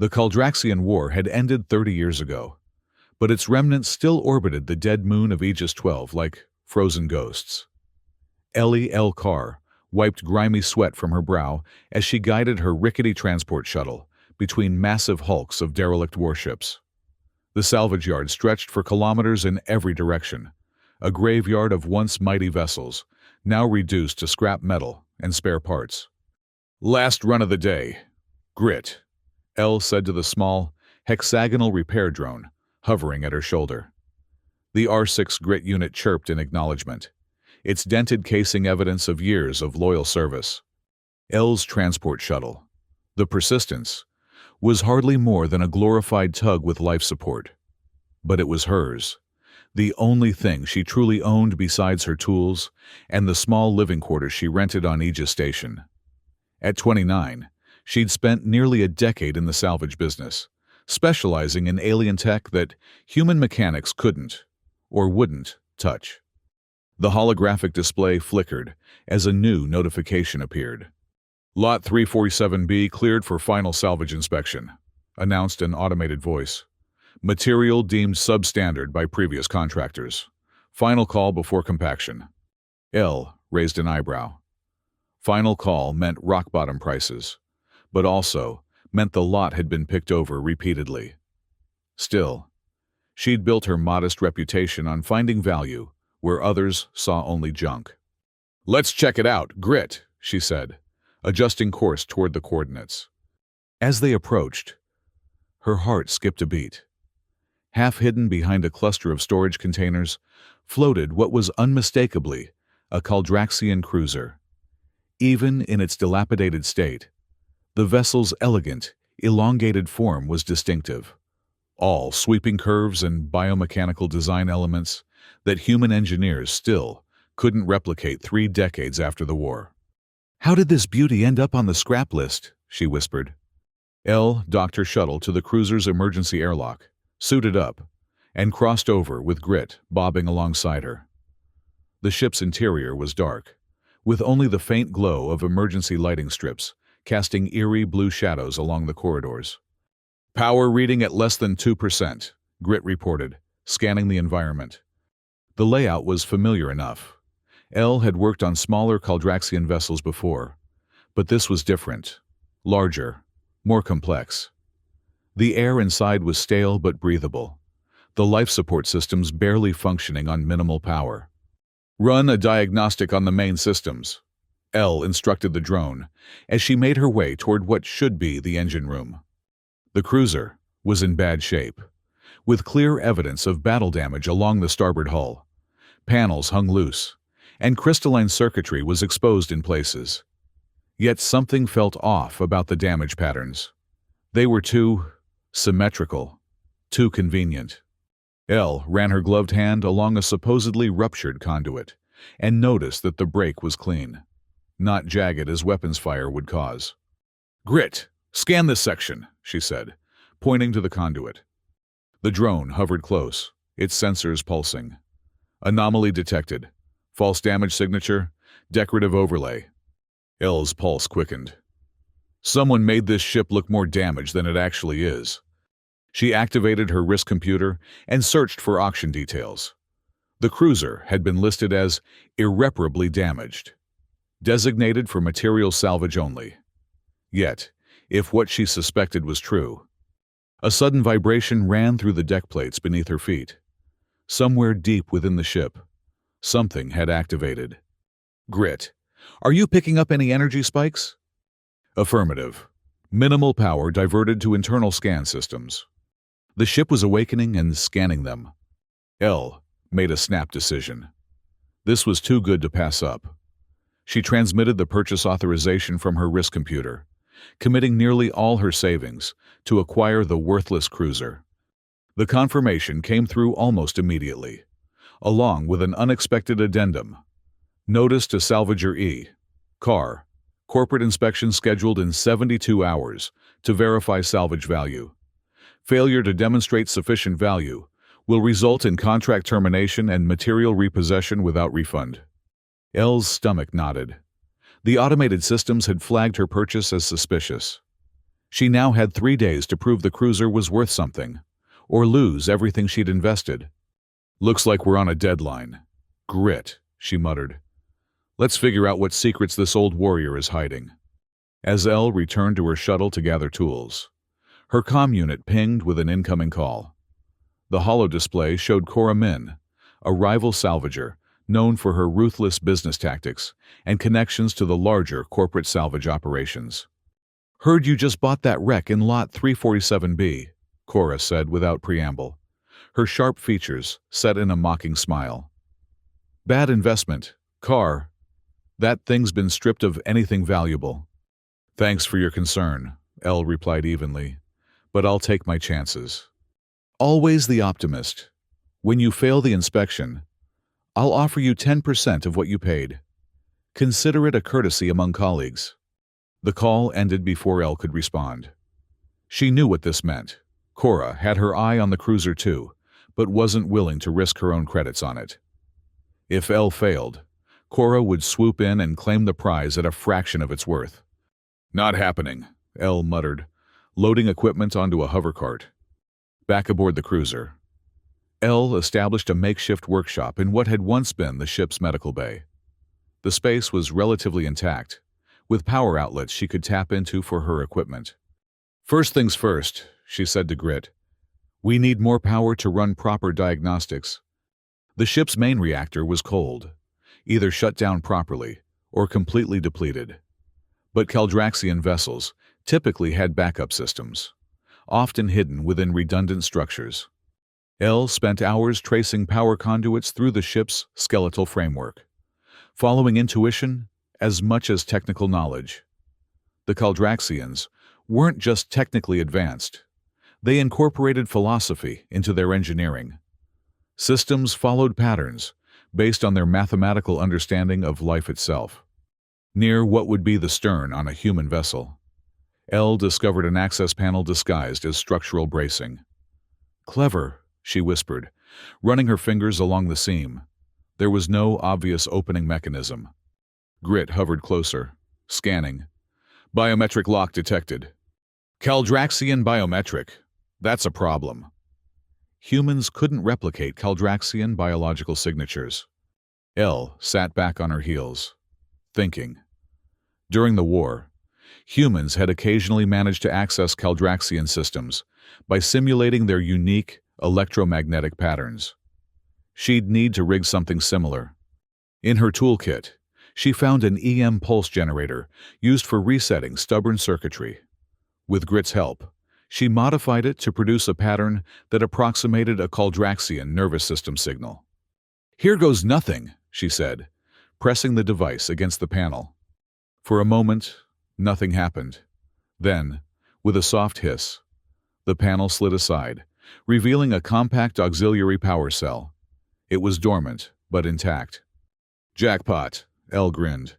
The Caldraxian War had ended 30 years ago, but its remnants still orbited the dead moon of Aegis 12 like frozen ghosts. Ellie L. Carr wiped grimy sweat from her brow as she guided her rickety transport shuttle between massive hulks of derelict warships. The salvage yard stretched for kilometers in every direction, a graveyard of once mighty vessels, now reduced to scrap metal and spare parts. "Last run of the day. Grit," Elle said to the small, hexagonal repair drone hovering at her shoulder. The R6 Grit unit chirped in acknowledgement, its dented casing evidence of years of loyal service. Elle's transport shuttle, the Persistence, was hardly more than a glorified tug with life support. But it was hers, the only thing she truly owned besides her tools and the small living quarters she rented on Aegis Station. At 29, she'd spent nearly a decade in the salvage business, specializing in alien tech that human mechanics couldn't, or wouldn't, touch. The holographic display flickered as a new notification appeared. "Lot 347B cleared for final salvage inspection," announced an automated voice. "Material deemed substandard by previous contractors. Final call before compaction." Elle raised an eyebrow. Final call meant rock-bottom prices, but also meant the lot had been picked over repeatedly. Still, she'd built her modest reputation on finding value where others saw only junk. "Let's check it out, Grit," she said, adjusting course toward the coordinates. As they approached, her heart skipped a beat. Half hidden behind a cluster of storage containers floated what was unmistakably a Caldraxian cruiser. Even in its dilapidated state, the vessel's elegant, elongated form was distinctive, all sweeping curves and biomechanical design elements that human engineers still couldn't replicate 3 decades after the war. "How did this beauty end up on the scrap list?" she whispered. Elle docked her shuttle to the cruiser's emergency airlock, suited up, and crossed over with Grit bobbing alongside her. The ship's interior was dark, with only the faint glow of emergency lighting strips casting eerie blue shadows along the corridors. "Power reading at less than 2%, Grit reported, scanning the environment. The layout was familiar enough. Elle had worked on smaller Caldraxian vessels before, but this was different, larger, more complex. The air inside was stale but breathable, the life support systems barely functioning on minimal power. "Run a diagnostic on the main systems," Elle instructed the drone as she made her way toward what should be the engine room. The cruiser was in bad shape, with clear evidence of battle damage along the starboard hull. Panels hung loose, and crystalline circuitry was exposed in places. Yet something felt off about the damage patterns. They were too symmetrical, too convenient. Elle ran her gloved hand along a supposedly ruptured conduit and noticed that the break was clean, not jagged as weapons fire would cause. "Grit, scan this section," she said, pointing to the conduit. The drone hovered close, its sensors pulsing. "Anomaly detected. False damage signature. Decorative overlay." Elle's pulse quickened. Someone made this ship look more damaged than it actually is. She activated her risk computer and searched for auction details. The cruiser had been listed as irreparably damaged, designated for material salvage only. Yet, if what she suspected was true, a sudden vibration ran through the deck plates beneath her feet. Somewhere deep within the ship, something had activated. "Grit, are you picking up any energy spikes?" Affirmative. Minimal power diverted to internal scan systems. The ship was awakening and scanning them. Elle made a snap decision. This was too good to pass up. She transmitted the purchase authorization from her risk computer, committing nearly all her savings to acquire the worthless cruiser. The confirmation came through almost immediately, along with an unexpected addendum. Notice to Salvager E. Carr. Corporate inspection scheduled in 72 hours to verify salvage value. Failure to demonstrate sufficient value will result in contract termination and material repossession without refund. Elle's stomach nodded. The automated systems had flagged her purchase as suspicious. She now had 3 days to prove the cruiser was worth something, or lose everything she'd invested. "Looks like we're on a deadline. Grit," she muttered. "Let's figure out what secrets this old warrior is hiding." As Elle returned to her shuttle to gather tools, her comm unit pinged with an incoming call. The holodisplay showed Cora Min, a rival salvager known for her ruthless business tactics and connections to the larger corporate salvage operations. "Heard you just bought that wreck in Lot 347B, Cora said without preamble, her sharp features set in a mocking smile. "Bad investment, Car. That thing's been stripped of anything valuable." "Thanks for your concern," Elle replied evenly, "but I'll take my chances." Always the optimist. "When you fail the inspection, I'll offer you 10% of what you paid. Consider it a courtesy among colleagues." The call ended before Elle could respond. She knew what this meant. Cora had her eye on the cruiser too, but wasn't willing to risk her own credits on it. If Elle failed, Cora would swoop in and claim the prize at a fraction of its worth. "Not happening," Elle muttered, loading equipment onto a hover cart. Back aboard the cruiser, Elle established a makeshift workshop in what had once been the ship's medical bay. The space was relatively intact, with power outlets she could tap into for her equipment. "First things first," she said to Grit. "We need more power to run proper diagnostics." The ship's main reactor was cold, either shut down properly or completely depleted. But Caldraxian vessels typically had backup systems, often hidden within redundant structures. Elle spent hours tracing power conduits through the ship's skeletal framework, following intuition as much as technical knowledge. The Caldraxians weren't just technically advanced. They incorporated philosophy into their engineering. Systems followed patterns based on their mathematical understanding of life itself. Near what would be the stern on a human vessel, Elle discovered an access panel disguised as structural bracing. "Clever," she whispered, running her fingers along the seam. There was no obvious opening mechanism. Grit hovered closer, scanning. "Biometric lock detected." "Caldraxian biometric. That's a problem." Humans couldn't replicate Caldraxian biological signatures. Elle sat back on her heels, thinking. During the war, humans had occasionally managed to access Caldraxian systems by simulating their unique electromagnetic patterns. She'd need to rig something similar. In her toolkit, she found an EM pulse generator used for resetting stubborn circuitry. With Grit's help, she modified it to produce a pattern that approximated a Caldraxian nervous system signal. "Here goes nothing," she said, pressing the device against the panel. For a moment, nothing happened. Then, with a soft hiss, the panel slid aside, revealing a compact auxiliary power cell. It was dormant, but intact. "Jackpot," Elle grinned.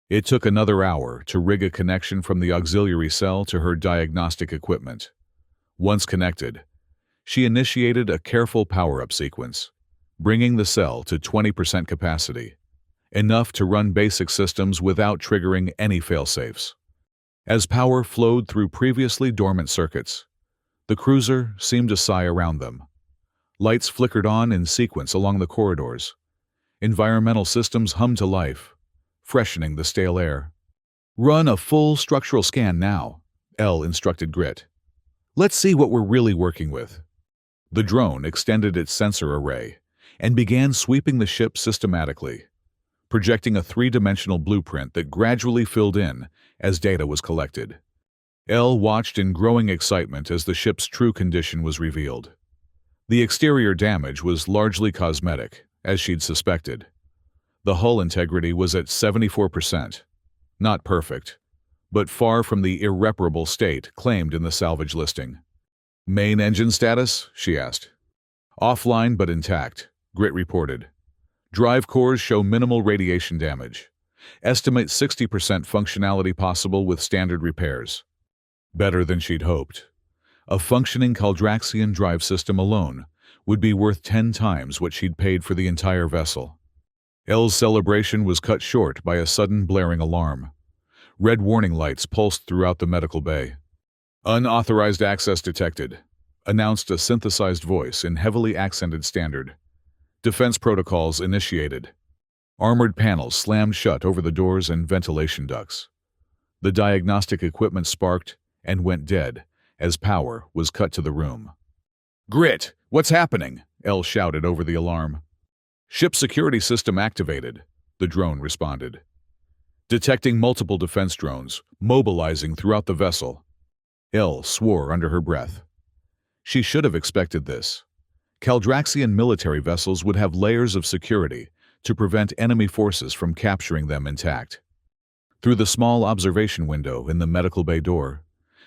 It took another hour to rig a connection from the auxiliary cell to her diagnostic equipment. Once connected, she initiated a careful power-up sequence, bringing the cell to 20% capacity, enough to run basic systems without triggering any failsafes. As power flowed through previously dormant circuits, the cruiser seemed to sigh around them. Lights flickered on in sequence along the corridors. Environmental systems hummed to life, freshening the stale air. "Run a full structural scan now," Elle instructed Grit. "Let's see what we're really working with." The drone extended its sensor array and began sweeping the ship systematically, projecting a three-dimensional blueprint that gradually filled in as data was collected. Elle watched in growing excitement as the ship's true condition was revealed. The exterior damage was largely cosmetic, as she'd suspected. The hull integrity was at 74%. Not perfect, but far from the irreparable state claimed in the salvage listing. "Main engine status?" she asked. "Offline but intact," Grit reported. "Drive cores show minimal radiation damage. Estimate 60% functionality possible with standard repairs." Better than she'd hoped. A functioning Caldraxian drive system alone would be worth 10 times what she'd paid for the entire vessel. Elle's celebration was cut short by a sudden blaring alarm. Red warning lights pulsed throughout the medical bay. Unauthorized access detected, announced a synthesized voice in heavily accented standard. Defense protocols initiated. Armored panels slammed shut over the doors and ventilation ducts. The diagnostic equipment sparked and went dead as power was cut to the room. "Grit, what's happening?" Elle shouted over the alarm. "Ship security system activated," the drone responded. Detecting multiple defense drones, mobilizing throughout the vessel. Elle swore under her breath. She should have expected this. Caldraxian military vessels would have layers of security to prevent enemy forces from capturing them intact. Through the small observation window in the medical bay door,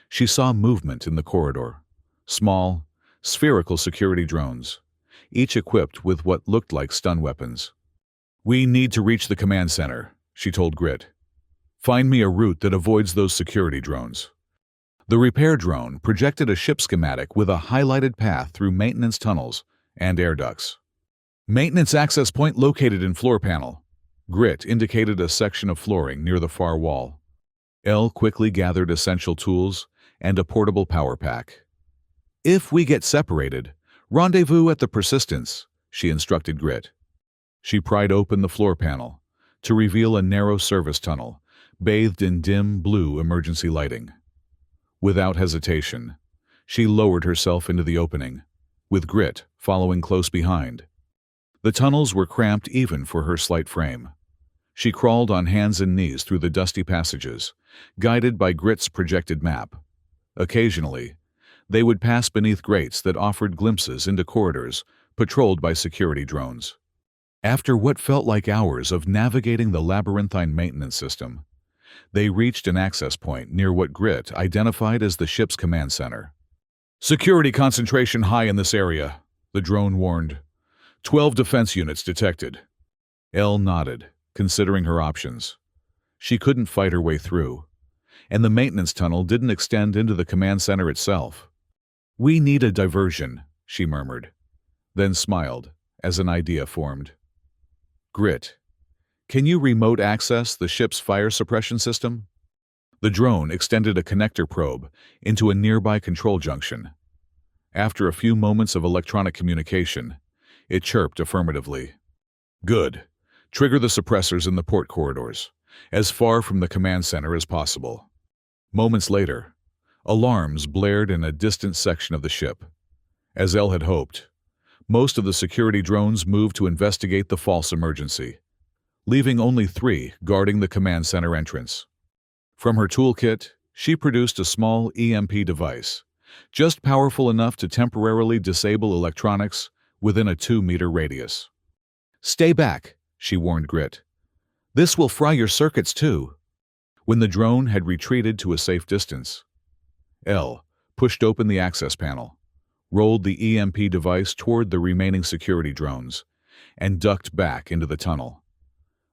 she saw movement in the corridor. Small, spherical security drones, each equipped with what looked like stun weapons. "We need to reach the command center," she told Grit. "Find me a route that avoids those security drones." The repair drone projected a ship schematic with a highlighted path through maintenance tunnels and air ducts. "Maintenance access point located in floor panel." Grit indicated a section of flooring near the far wall. Elle quickly gathered essential tools and a portable power pack. "If we get separated, rendezvous at the Persistence," she instructed Grit. She pried open the floor panel to reveal a narrow service tunnel, bathed in dim blue emergency lighting. Without hesitation, she lowered herself into the opening, with Grit following close behind. The tunnels were cramped even for her slight frame. She crawled on hands and knees through the dusty passages, guided by Grit's projected map. Occasionally, they would pass beneath grates that offered glimpses into corridors patrolled by security drones. After what felt like hours of navigating the labyrinthine maintenance system, they reached an access point near what Grit identified as the ship's command center. "Security concentration high in this area," the drone warned. 12 defense units detected." Elle nodded, considering her options. She couldn't fight her way through, and the maintenance tunnel didn't extend into the command center itself. "We need a diversion," she murmured, then smiled as an idea formed. "Grit, can you remote access the ship's fire suppression system?" The drone extended a connector probe into a nearby control junction. After a few moments of electronic communication, it chirped affirmatively. "Good. Trigger the suppressors in the port corridors, as far from the command center as possible." Moments later, alarms blared in a distant section of the ship. As Elle had hoped, most of the security drones moved to investigate the false emergency, leaving only 3 guarding the command center entrance. From her toolkit, she produced a small EMP device, just powerful enough to temporarily disable electronics within a 2-meter radius. "Stay back," she warned Grit. "This will fry your circuits too." When the drone had retreated to a safe distance, Elle pushed open the access panel, rolled the EMP device toward the remaining security drones, and ducked back into the tunnel.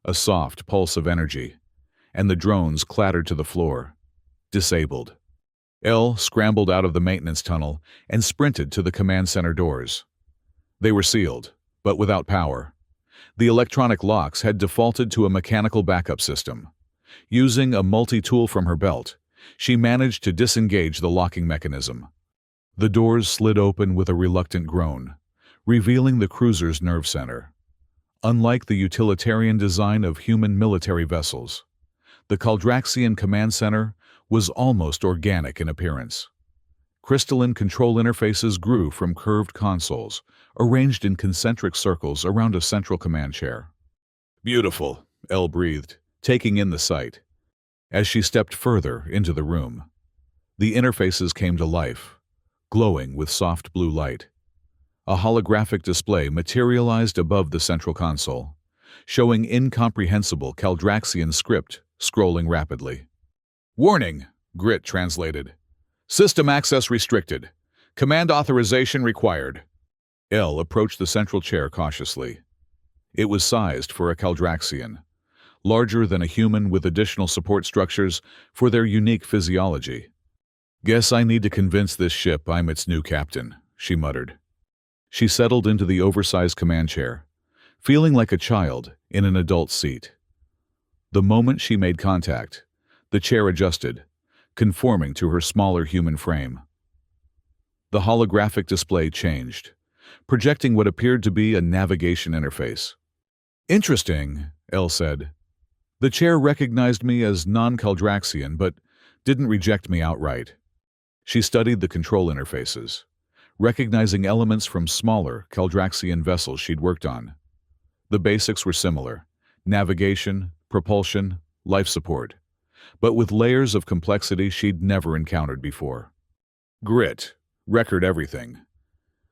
A soft pulse of energy, and the drones clattered to the floor, disabled. Elle scrambled out of the maintenance tunnel and sprinted to the command center doors. They were sealed, but without power. The electronic locks had defaulted to a mechanical backup system. Using a multi-tool from her belt, she managed to disengage the locking mechanism. The doors slid open with a reluctant groan, revealing the cruiser's nerve center. Unlike the utilitarian design of human military vessels, the Caldraxian command center was almost organic in appearance. Crystalline control interfaces grew from curved consoles, arranged in concentric circles around a central command chair. "Beautiful," Elle breathed, taking in the sight. As she stepped further into the room, the interfaces came to life, glowing with soft blue light. A holographic display materialized above the central console, showing incomprehensible Caldraxian script scrolling rapidly. "Warning," Grit translated. "System access restricted. Command authorization required." Elle approached the central chair cautiously. It was sized for a Caldraxian, larger than a human with additional support structures for their unique physiology. "Guess I need to convince this ship I'm its new captain," she muttered. She settled into the oversized command chair, feeling like a child in an adult seat. The moment she made contact, the chair adjusted, conforming to her smaller human frame. The holographic display changed, projecting what appeared to be a navigation interface. "Interesting," Elle said. "The chair recognized me as non-Caldraxian, but didn't reject me outright." She studied the control interfaces, recognizing elements from smaller Caldraxian vessels she'd worked on. The basics were similar: navigation, propulsion, life support, but with layers of complexity she'd never encountered before. "Grit, record everything.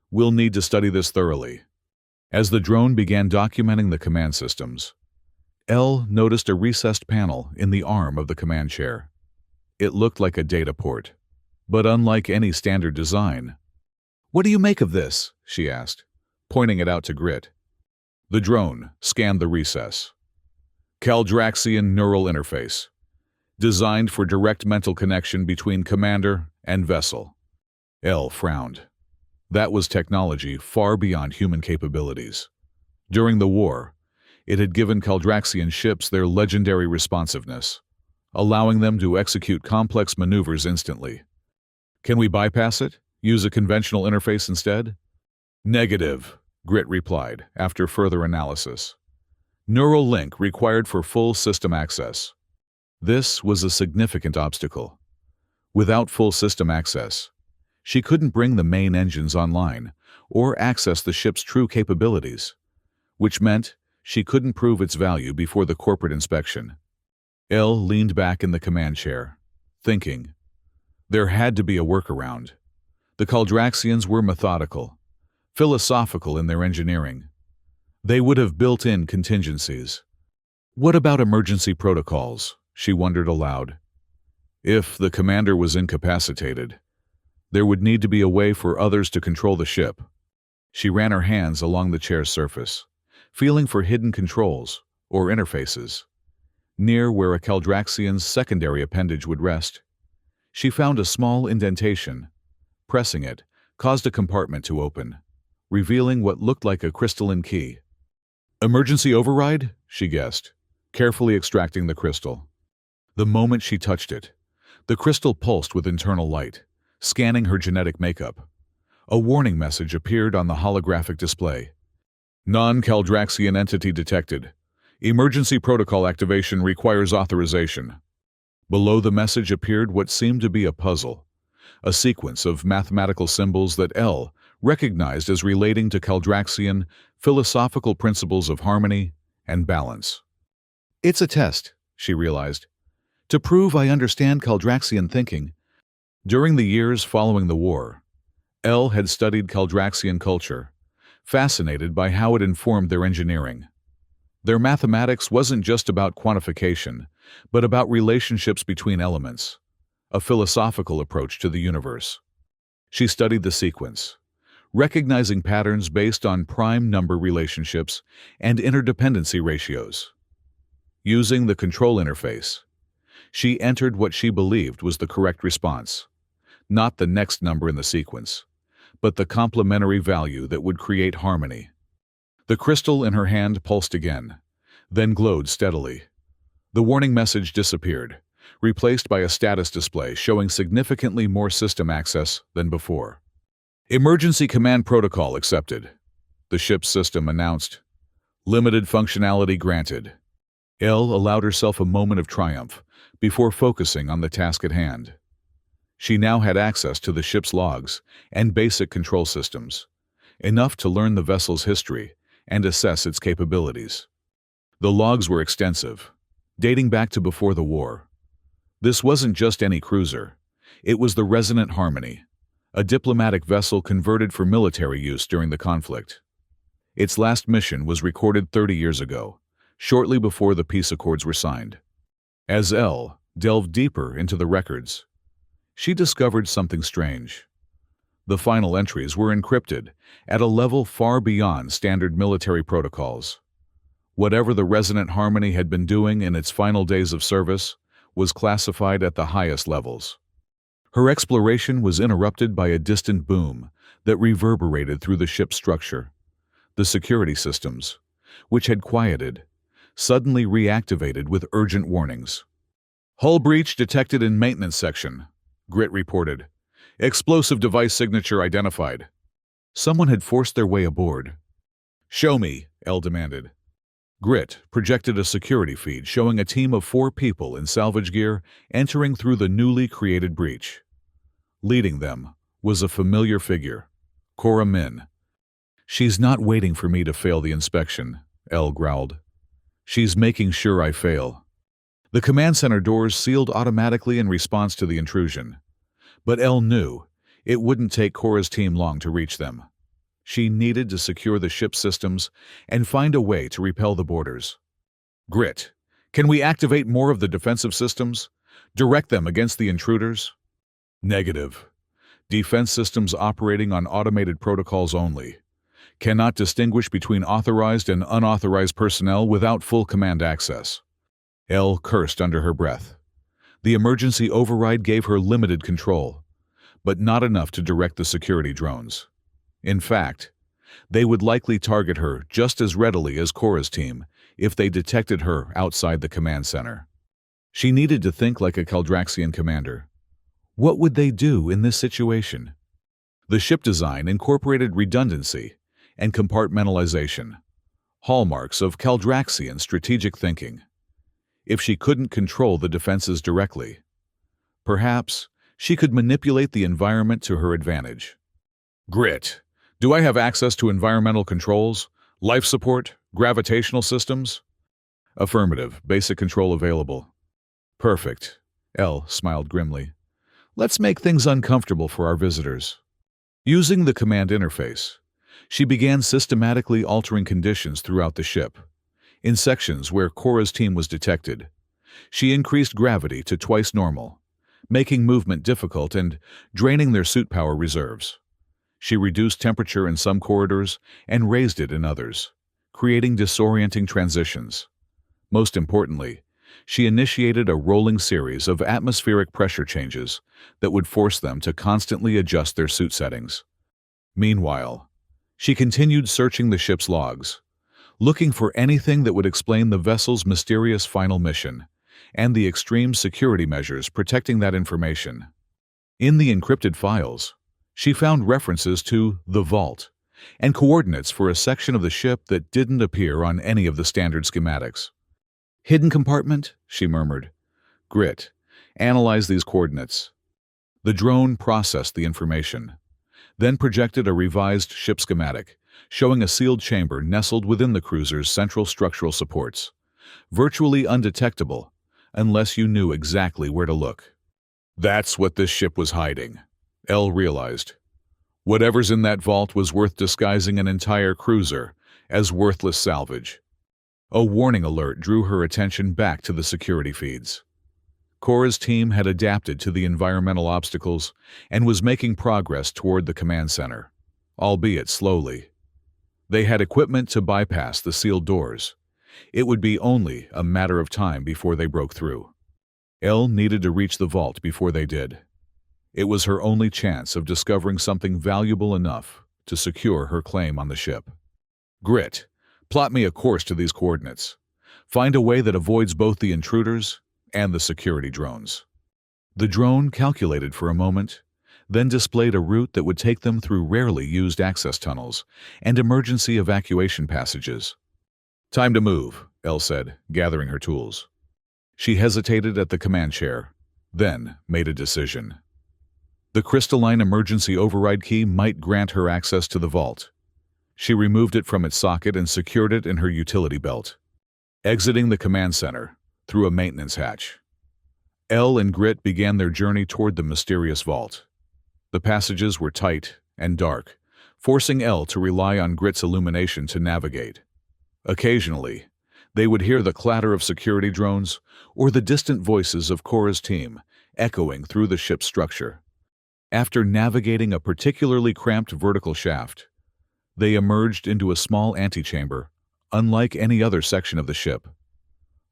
We'll need to study this thoroughly." As the drone began documenting the command systems, Elle noticed a recessed panel in the arm of the command chair. It looked like a data port, but unlike any standard design. "What do you make of this?" she asked, pointing it out to Grit. The drone scanned the recess. "Caldraxian neural interface, designed for direct mental connection between commander and vessel." Elle frowned. That was technology far beyond human capabilities. During the war, it had given Caldraxian ships their legendary responsiveness, allowing them to execute complex maneuvers instantly. "Can we bypass it? Use a conventional interface instead?" "Negative," Grit replied after further analysis. "Neural link required for full system access." This was a significant obstacle. Without full system access, she couldn't bring the main engines online or access the ship's true capabilities, which meant she couldn't prove its value before the corporate inspection. Elle leaned back in the command chair, thinking. There had to be a workaround. The Caldraxians were methodical, philosophical in their engineering. They would have built in contingencies. What about emergency protocols? She wondered aloud. If the commander was incapacitated, there would need to be a way for others to control the ship. She ran her hands along the chair's surface, feeling for hidden controls or interfaces. Near where a Caldraxian's secondary appendage would rest, she found a small indentation. Pressing it caused a compartment to open, revealing what looked like a crystalline key. Emergency override? She guessed, carefully extracting the crystal. The moment she touched it, the crystal pulsed with internal light, scanning her genetic makeup. A warning message appeared on the holographic display. Non-Caldraxian entity detected. Emergency protocol activation requires authorization. Below the message appeared what seemed to be a puzzle, a sequence of mathematical symbols that Elle recognized as relating to Caldraxian philosophical principles of harmony and balance. It's a test, she realized, to prove I understand Caldraxian thinking. During the years following the war, Elle had studied Caldraxian culture, fascinated by how it informed their engineering. Their mathematics wasn't just about quantification, but about relationships between elements, a philosophical approach to the universe. She studied the sequence, recognizing patterns based on prime number relationships and interdependency ratios. Using the control interface, she entered what she believed was the correct response, not the next number in the sequence, but the complementary value that would create harmony. The crystal in her hand pulsed again, then glowed steadily. The warning message disappeared, replaced by a status display showing significantly more system access than before. Emergency command protocol accepted, the ship's system announced. Limited functionality granted. Elle allowed herself a moment of triumph before focusing on the task at hand. She now had access to the ship's logs and basic control systems, enough to learn the vessel's history and assess its capabilities. The logs were extensive, dating back to before the war. This wasn't just any cruiser. It was the Resonant Harmony, a diplomatic vessel converted for military use during the conflict. Its last mission was recorded 30 years ago, shortly before the peace accords were signed. As Elle delved deeper into the records, she discovered something strange. The final entries were encrypted at a level far beyond standard military protocols. Whatever the Resonant Harmony had been doing in its final days of service was classified at the highest levels. Her exploration was interrupted by a distant boom that reverberated through the ship's structure. The security systems, which had quieted, suddenly reactivated with urgent warnings. Hull breach detected in maintenance section, Grit reported. Explosive device signature identified. Someone had forced their way aboard. Show me, Elle demanded. Grit projected a security feed showing a team of 4 people in salvage gear entering through the newly created breach. Leading them was a familiar figure, Cora Min. She's not waiting for me to fail the inspection, Elle growled. She's making sure I fail. The command center doors sealed automatically in response to the intrusion. But Elle knew it wouldn't take Cora's team long to reach them. She needed to secure the ship's systems and find a way to repel the boarders. Grit, can we activate more of the defensive systems? Direct them against the intruders? Negative. Defense systems operating on automated protocols only. Cannot distinguish between authorized and unauthorized personnel without full command access. Elle cursed under her breath. The emergency override gave her limited control, but not enough to direct the security drones. In fact, they would likely target her just as readily as Cora's team if they detected her outside the command center. She needed to think like a Caldraxian commander. What would they do in this situation? The ship design incorporated redundancy and compartmentalization, hallmarks of Caldraxian strategic thinking. If she couldn't control the defenses directly, perhaps she could manipulate the environment to her advantage. Grit, do I have access to environmental controls, life support, gravitational systems? Affirmative, basic control available. Perfect, Elle smiled grimly. Let's make things uncomfortable for our visitors. Using the command interface, she began systematically altering conditions throughout the ship. In sections where Cora's team was detected, she increased gravity to twice normal, making movement difficult and draining their suit power reserves. She reduced temperature in some corridors and raised it in others, creating disorienting transitions. Most importantly, she initiated a rolling series of atmospheric pressure changes that would force them to constantly adjust their suit settings. Meanwhile, she continued searching the ship's logs, looking for anything that would explain the vessel's mysterious final mission and the extreme security measures protecting that information. In the encrypted files, she found references to the vault and coordinates for a section of the ship that didn't appear on any of the standard schematics. Hidden compartment, she murmured. Grit, analyze these coordinates. The drone processed the information, then projected a revised ship schematic, showing a sealed chamber nestled within the cruiser's central structural supports, virtually undetectable unless you knew exactly where to look. That's what this ship was hiding, Elle realized. Whatever's in that vault was worth disguising an entire cruiser as worthless salvage. A warning alert drew her attention back to the security feeds. Cora's team had adapted to the environmental obstacles and was making progress toward the command center, albeit slowly. They had equipment to bypass the sealed doors. It would be only a matter of time before they broke through. Elle needed to reach the vault before they did. It was her only chance of discovering something valuable enough to secure her claim on the ship. Grit, plot me a course to these coordinates. Find a way that avoids both the intruders and the security drones. The drone calculated for a moment, then displayed a route that would take them through rarely used access tunnels and emergency evacuation passages. Time to move, Elle said, gathering her tools. She hesitated at the command chair, then made a decision. The crystalline emergency override key might grant her access to the vault. She removed it from its socket and secured it in her utility belt, exiting the command center through a maintenance hatch. Elle and Grit began their journey toward the mysterious vault. The passages were tight and dark, forcing Elle to rely on Grit's illumination to navigate. Occasionally, they would hear the clatter of security drones or the distant voices of Cora's team echoing through the ship's structure. After navigating a particularly cramped vertical shaft, they emerged into a small antechamber, unlike any other section of the ship.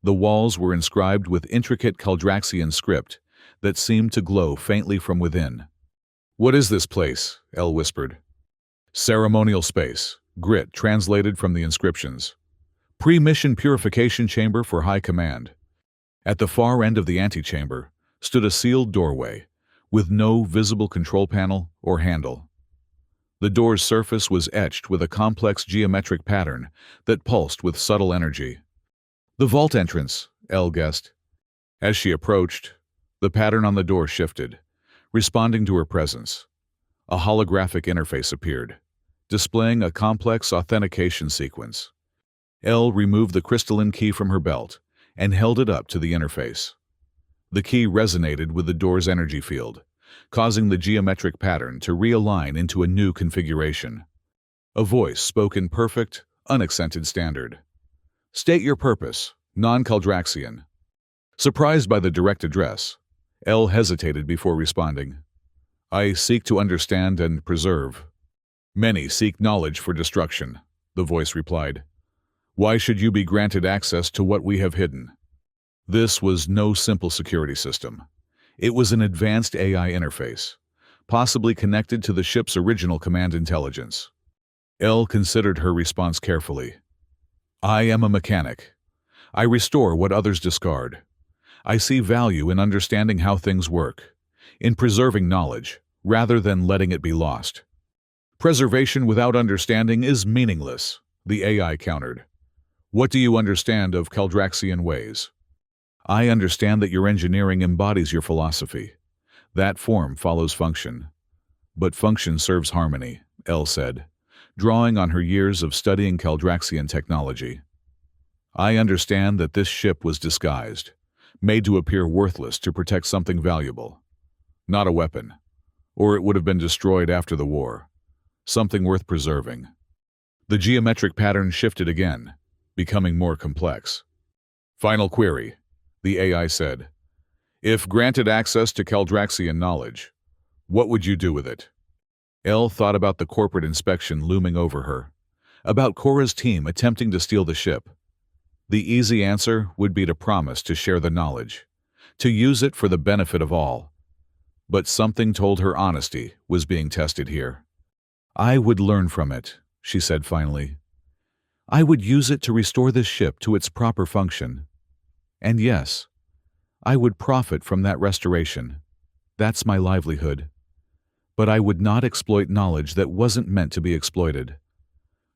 The walls were inscribed with intricate Caldraxian script that seemed to glow faintly from within. "What is this place?" Elle whispered. "Ceremonial space," Grit translated from the inscriptions. "Pre-mission purification chamber for High Command." At the far end of the antechamber stood a sealed doorway, with no visible control panel or handle. The door's surface was etched with a complex geometric pattern that pulsed with subtle energy. "The vault entrance," Elle guessed. As she approached, the pattern on the door shifted, responding to her presence. A holographic interface appeared, displaying a complex authentication sequence. Elle removed the crystalline key from her belt and held it up to the interface. The key resonated with the door's energy field, causing the geometric pattern to realign into a new configuration. A voice spoke in perfect, unaccented standard. "State your purpose, non-Caldraxian." Surprised by the direct address, Elle hesitated before responding. "I seek to understand and preserve." "Many seek knowledge for destruction," the voice replied. "Why should you be granted access to what we have hidden?" This was no simple security system. It was an advanced AI interface, possibly connected to the ship's original command intelligence. Elle considered her response carefully. "I am a mechanic. I restore what others discard. I see value in understanding how things work, in preserving knowledge, rather than letting it be lost." "Preservation without understanding is meaningless," the AI countered. "What do you understand of Caldraxian ways?" "I understand that your engineering embodies your philosophy. That form follows function. But function serves harmony," Elle said, drawing on her years of studying Caldraxian technology. "I understand that this ship was disguised, made to appear worthless to protect something valuable. Not a weapon, or it would have been destroyed after the war. Something worth preserving." The geometric pattern shifted again, becoming more complex. "Final query," the AI said. "If granted access to Caldraxian knowledge, what would you do with it?" Elle thought about the corporate inspection looming over her, about Cora's team attempting to steal the ship. The easy answer would be to promise to share the knowledge, to use it for the benefit of all. But something told her honesty was being tested here. "I would learn from it," she said finally. "I would use it to restore this ship to its proper function. And yes, I would profit from that restoration. That's my livelihood. But I would not exploit knowledge that wasn't meant to be exploited.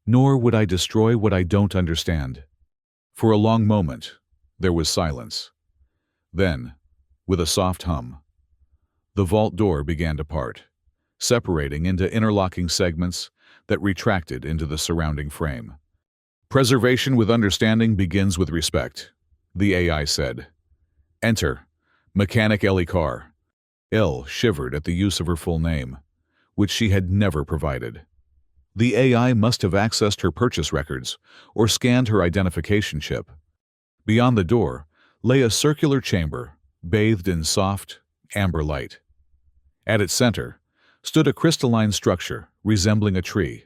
Nor would I destroy what I don't understand." For a long moment, there was silence. Then, with a soft hum, the vault door began to part, separating into interlocking segments that retracted into the surrounding frame. "Preservation with understanding begins with respect," the AI said. "Enter, Mechanic Ellie Carr." Elle shivered at the use of her full name, which she had never provided. The AI must have accessed her purchase records or scanned her identification chip. Beyond the door lay a circular chamber, bathed in soft, amber light. At its center stood a crystalline structure resembling a tree,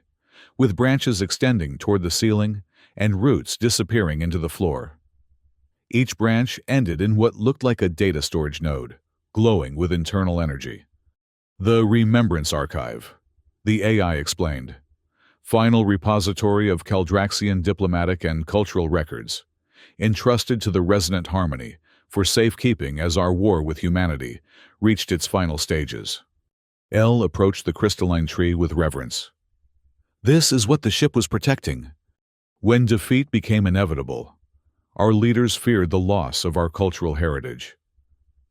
with branches extending toward the ceiling and roots disappearing into the floor. Each branch ended in what looked like a data storage node, glowing with internal energy. "The Remembrance Archive," the AI explained. "Final repository of Caldraxian diplomatic and cultural records, entrusted to the Resonant Harmony for safekeeping as our war with humanity reached its final stages." Elle approached the crystalline tree with reverence. "This is what the ship was protecting. When defeat became inevitable, our leaders feared the loss of our cultural heritage.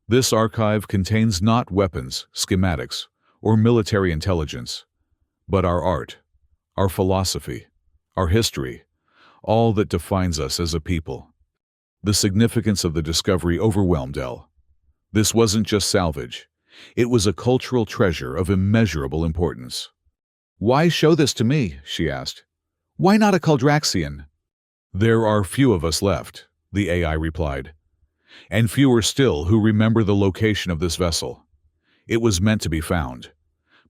This archive contains not weapons, schematics, or military intelligence, but our art, our philosophy, our history, all that defines us as a people." The significance of the discovery overwhelmed Elle. This wasn't just salvage. It was a cultural treasure of immeasurable importance. "Why show this to me?" she asked. "Why not a Caldraxian?" "There are few of us left," the AI replied, "and fewer still who remember the location of this vessel. It was meant to be found,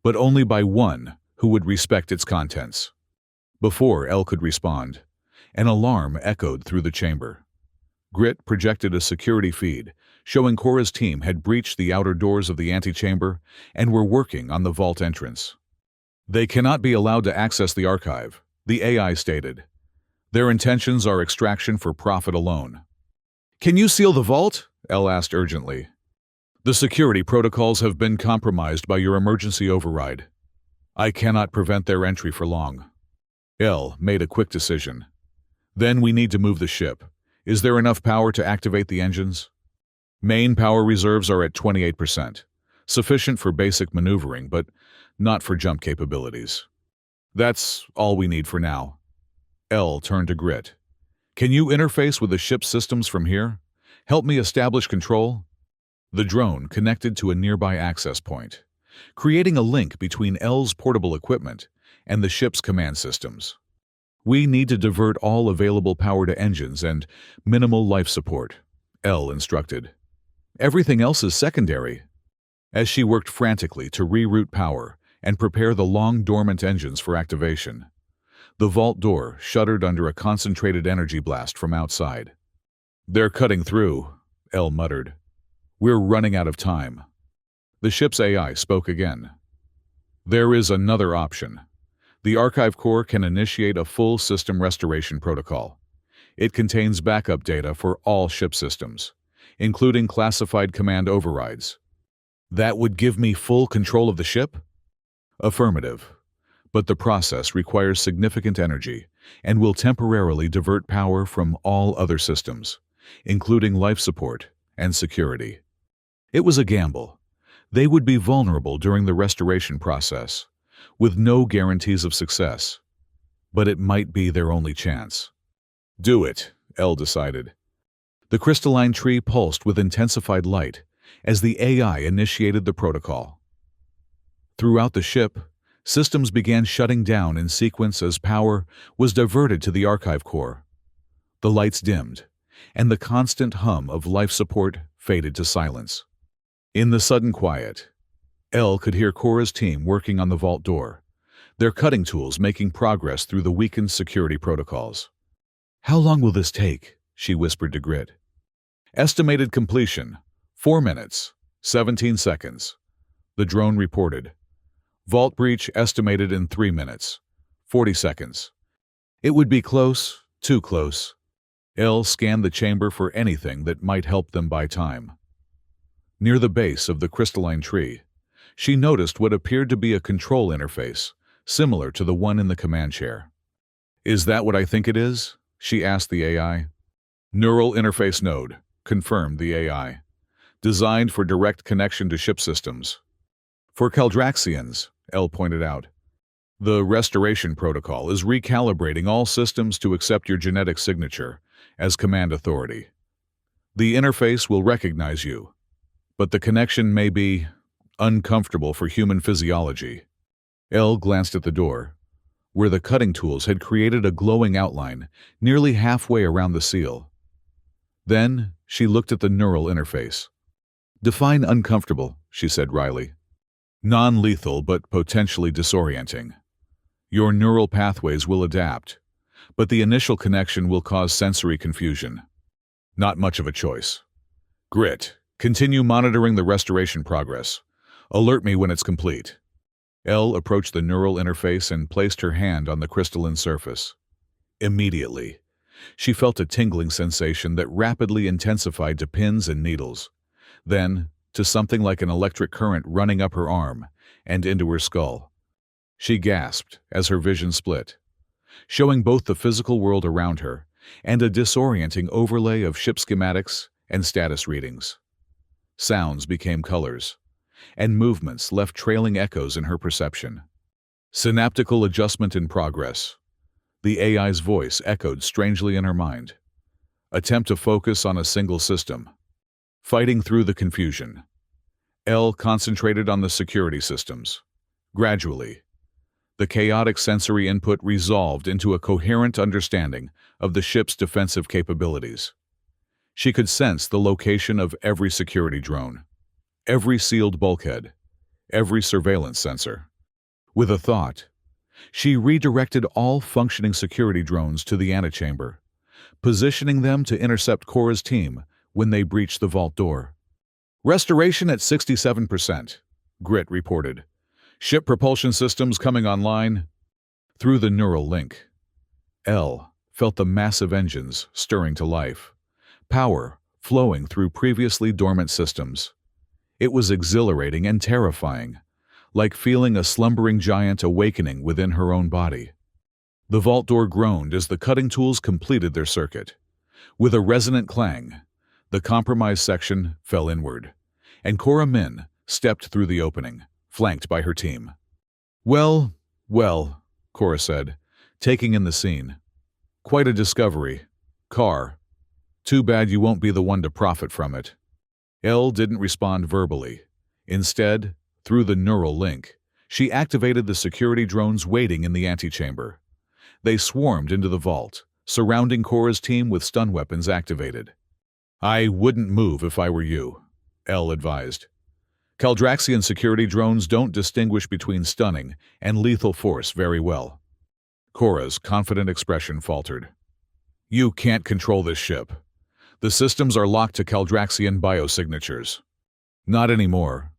but only by one who would respect its contents." Before Elle could respond, an alarm echoed through the chamber. Grit projected a security feed showing Cora's team had breached the outer doors of the antechamber and were working on the vault entrance. "They cannot be allowed to access the archive," the AI stated. "Their intentions are extraction for profit alone." Can you seal the vault? Elle asked urgently. The security protocols have been compromised by your emergency override. I cannot prevent their entry for long. Elle made a quick decision. Then we need to move the ship. Is there enough power to activate the engines? Main power reserves are at 28%, sufficient for basic maneuvering, but not for jump capabilities. That's all we need for now. Elle turned to Grit. Can you interface with the ship's systems from here? Help me establish control? The drone connected to a nearby access point, creating a link between Elle's portable equipment and the ship's command systems. We need to divert all available power to engines and minimal life support, Elle instructed. Everything else is secondary. As she worked frantically to reroute power and prepare the long-dormant engines for activation, the vault door shuddered under a concentrated energy blast from outside. They're cutting through, Elle muttered. We're running out of time. The ship's AI spoke again. There is another option. The Archive Core can initiate a full system restoration protocol. It contains backup data for all ship systems, including classified command overrides. That would give me full control of the ship? Affirmative. But the process requires significant energy and will temporarily divert power from all other systems, including life support and security. It was a gamble. They would be vulnerable during the restoration process, with no guarantees of success. But it might be their only chance. Do it, Elle decided. The crystalline tree pulsed with intensified light as the AI initiated the protocol. Throughout the ship, systems began shutting down in sequence as power was diverted to the Archive Core. The lights dimmed, and the constant hum of life support faded to silence. In the sudden quiet, Elle could hear Cora's team working on the vault door, their cutting tools making progress through the weakened security protocols. How long will this take? She whispered to Grit. Estimated completion, 4 minutes, 17 seconds. The drone reported. Vault breach estimated in 3 minutes, 40 seconds. It would be close, too close. Elle scanned the chamber for anything that might help them buy time. Near the base of the crystalline tree, she noticed what appeared to be a control interface, similar to the one in the command chair. Is that what I think it is? She asked the AI. Neural interface node, confirmed the AI. Designed for direct connection to ship systems. For Caldraxians, Elle pointed out. The restoration protocol is recalibrating all systems to accept your genetic signature as command authority. The interface will recognize you, but the connection may be uncomfortable for human physiology. Elle glanced at the door, where the cutting tools had created a glowing outline nearly halfway around the seal. Then she looked at the neural interface. Define uncomfortable, she said wryly. Non-lethal but potentially disorienting. Your neural pathways will adapt, but the initial connection will cause sensory confusion. Not much of a choice. Grit, continue monitoring the restoration progress. Alert me when it's complete. Elle approached the neural interface and placed her hand on the crystalline surface. Immediately, she felt a tingling sensation that rapidly intensified to pins and needles, then to something like an electric current running up her arm and into her skull. She gasped as her vision split, showing both the physical world around her and a disorienting overlay of ship schematics and status readings. Sounds became colors, and movements left trailing echoes in her perception. Synaptical adjustment in progress. The AI's voice echoed strangely in her mind. Attempt to focus on a single system. Fighting through the confusion. Elle concentrated on the security systems. Gradually, the chaotic sensory input resolved into a coherent understanding of the ship's defensive capabilities. She could sense the location of every security drone, every sealed bulkhead, every surveillance sensor. With a thought, she redirected all functioning security drones to the antechamber, positioning them to intercept Cora's team when they breached the vault door. Restoration at 67%, Grit reported. Ship propulsion systems coming online. Through the neural link, Elle felt the massive engines stirring to life, power flowing through previously dormant systems. It was exhilarating and terrifying, like feeling a slumbering giant awakening within her own body. The vault door groaned as the cutting tools completed their circuit. With a resonant clang, the compromised section fell inward, and Cora Min stepped through the opening, flanked by her team. "Well, well," Cora said, taking in the scene. "Quite a discovery. Car. Too bad you won't be the one to profit from it." Elle didn't respond verbally. Instead, through the neural link, she activated the security drones waiting in the antechamber. They swarmed into the vault, surrounding Cora's team with stun weapons activated. "I wouldn't move if I were you," Elle advised. "Caldraxian security drones don't distinguish between stunning and lethal force very well." Cora's confident expression faltered. "You can't control this ship. The systems are locked to Caldraxian biosignatures." "Not anymore."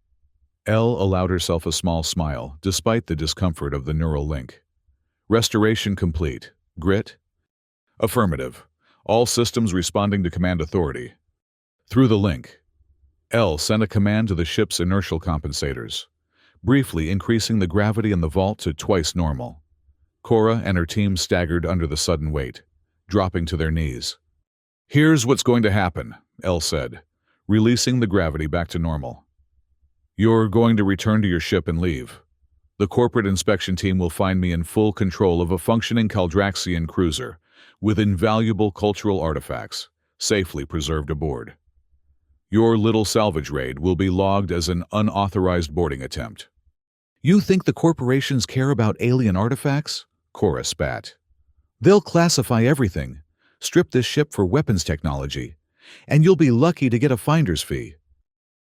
Elle allowed herself a small smile, despite the discomfort of the neural link. "Restoration complete. Grit?" "Affirmative. All systems responding to command authority." Through the link, Elle sent a command to the ship's inertial compensators, briefly increasing the gravity in the vault to twice normal. Cora and her team staggered under the sudden weight, dropping to their knees. "Here's what's going to happen," Elle said, releasing the gravity back to normal. "You're going to return to your ship and leave. The corporate inspection team will find me in full control of a functioning Caldraxian cruiser with invaluable cultural artifacts, safely preserved aboard. Your little salvage raid will be logged as an unauthorized boarding attempt." "You think the corporations care about alien artifacts?" Cora spat. "They'll classify everything, strip this ship for weapons technology, and you'll be lucky to get a finder's fee."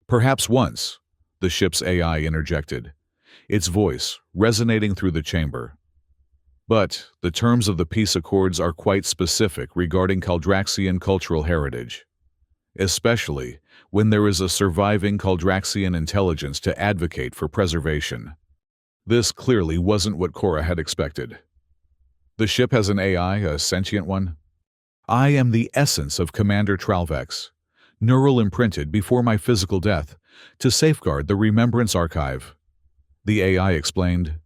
"Perhaps once," the ship's AI interjected, its voice resonating through the chamber. "But the terms of the peace accords are quite specific regarding Caldraxian cultural heritage, especially when there is a surviving Caldraxian intelligence to advocate for preservation." This clearly wasn't what Cora had expected. "The ship has an AI, a sentient one?" "I am the essence of Commander Tralvex, neural imprinted before my physical death, to safeguard the Remembrance Archive," the AI explained.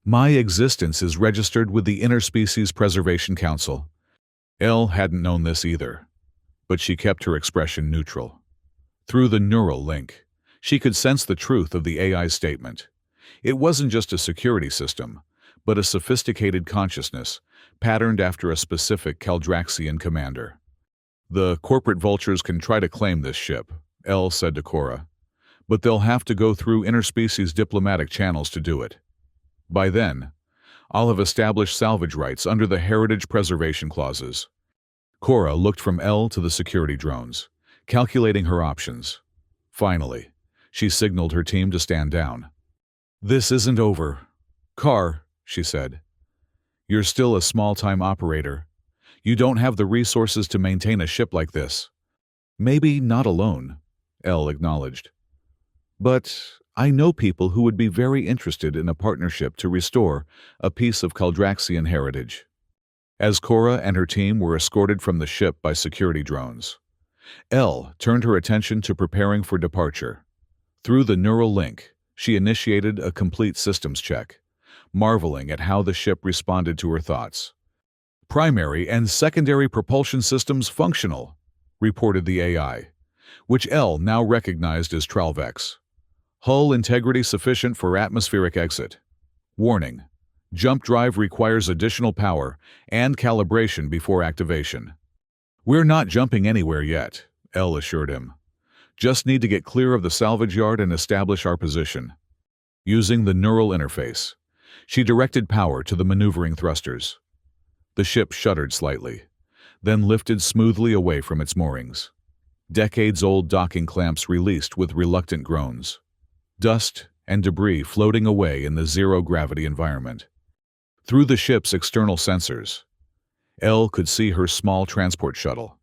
"My existence is registered with the Interspecies Preservation Council." Elle hadn't known this either, but she kept her expression neutral. Through the neural link, she could sense the truth of the AI's statement. It wasn't just a security system, but a sophisticated consciousness, patterned after a specific Caldraxian commander. "The corporate vultures can try to claim this ship," Elle said to Cora, "but they'll have to go through interspecies diplomatic channels to do it. By then, I'll have established salvage rights under the heritage preservation clauses." Cora looked from Elle to the security drones, calculating her options. Finally, she signaled her team to stand down. "This isn't over. Car," she said. "You're still a small-time operator. You don't have the resources to maintain a ship like this." "Maybe not alone," Elle acknowledged. "But I know people who would be very interested in a partnership to restore a piece of Caldraxian heritage." As Cora and her team were escorted from the ship by security drones, Elle turned her attention to preparing for departure. Through the neural link, she initiated a complete systems check, marveling at how the ship responded to her thoughts. "Primary and secondary propulsion systems functional," reported the AI, which Elle now recognized as Tralvex. "Hull integrity sufficient for atmospheric exit. Warning: jump drive requires additional power and calibration before activation." "We're not jumping anywhere yet," Elle assured him. "Just need to get clear of the salvage yard and establish our position." Using the neural interface, she directed power to the maneuvering thrusters. The ship shuddered slightly, then lifted smoothly away from its moorings. Decades-old docking clamps released with reluctant groans. Dust and debris floating away in the zero-gravity environment. Through the ship's external sensors, Elle could see her small transport shuttle,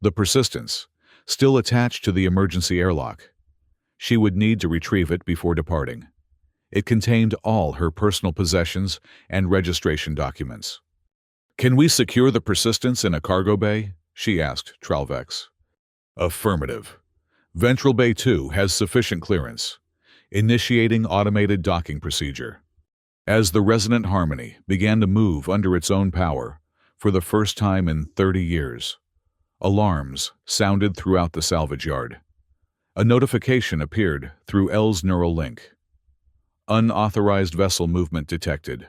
the Persistence, still attached to the emergency airlock. She would need to retrieve it before departing. It contained all her personal possessions and registration documents. "Can we secure the Persistence in a cargo bay?" she asked Tralvex. Affirmative. Ventral Bay 2 has sufficient clearance. Initiating automated docking procedure. As the resonant harmony began to move under its own power, for the first time in 30 years, alarms sounded throughout the salvage yard. A notification appeared through L's neural link. Unauthorized vessel movement detected.